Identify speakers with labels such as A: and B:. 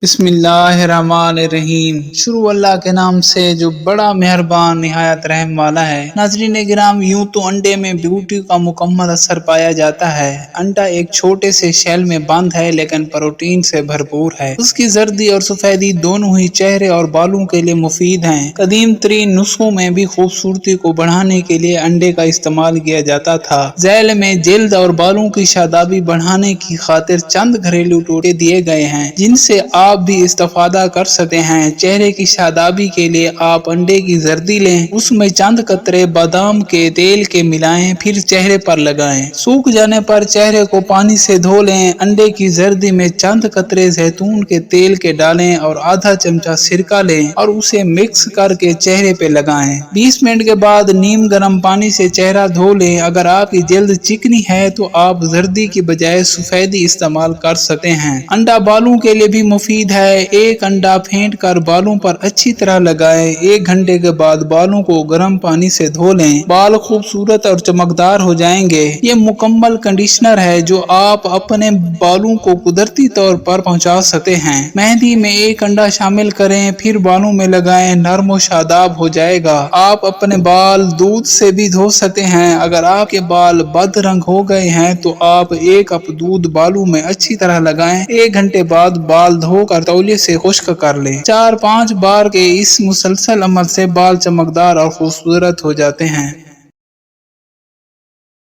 A: बिस्मिल्लाहिर्रहमानिर्रहीम। शुरू अल्लाह के नाम से जो बड़ा मेहरबान निहायत रहम वाला है। नाज़रीन गिराम, यूं तो अंडे में ब्यूटी का मुकम्मल असर पाया जाता है। अंडा एक छोटे से शेल में बंद है लेकिन प्रोटीन से भरपूर है। उसकी जर्दी और सफेदी दोनों ही चेहरे और बालों के लिए मुफीद हैं। कदीम तरीन नुस्खों में भी खूबसूरती को बढ़ाने के लिए अंडे का इस्तेमाल किया जाता था। झैल में जिल्द और बालों की शादाबी बढ़ाने की खातिर चंद घरेलू टोटके दिए गए हैं जिनसे आप भी इस्तेफादा कर सकते हैं। चेहरे की शादाबी के लिए आप अंडे की जर्दी लें, उसमें चंद कतरे बादाम के तेल के मिलाएं, फिर चेहरे पर लगाएं। सूख जाने पर चेहरे को पानी से धो लें। अंडे की जर्दी में चंद कतरे जैतून के तेल के डालें और आधा चमचा सिरका लें और उसे मिक्स करके चेहरे पे लगाएं। 20 मिनट के बाद नीम गर्म पानी से चेहरा धो लें। अगर आपकी जल्द चिकनी है तो आप जर्दी की बजाय सफेदी इस्तेमाल कर सकते हैं। अंडा बालों के लिए भी मुफीद है। एक अंडा फेंट कर बालों पर अच्छी तरह लगाएं। 1 घंटे के बाद बालों को गर्म पानी से धो लें। बाल खूबसूरत और चमकदार हो जाएंगे। ये मुकम्मल कंडीशनर है जो आप अपने बालों को कुदरती तौर पर पहुंचा सकते हैं। मेहंदी में 1 अंडा शामिल करें, फिर बालों में लगाएं, नरम और शादाब हो जाएगा। आप अपने बाल दूध से भी धो सकते हैं। अगर आपके बाल बदरंग हो गए हैं तो आप 1 कप दूध बालों में अच्छी तरह लगाएं। 1 घंटे बाद बाल धो कर तौलिए से खुश्क कर लें। 4-5 बार के इस मुसलसल अमल से बाल चमकदार और खूबसूरत हो जाते हैं।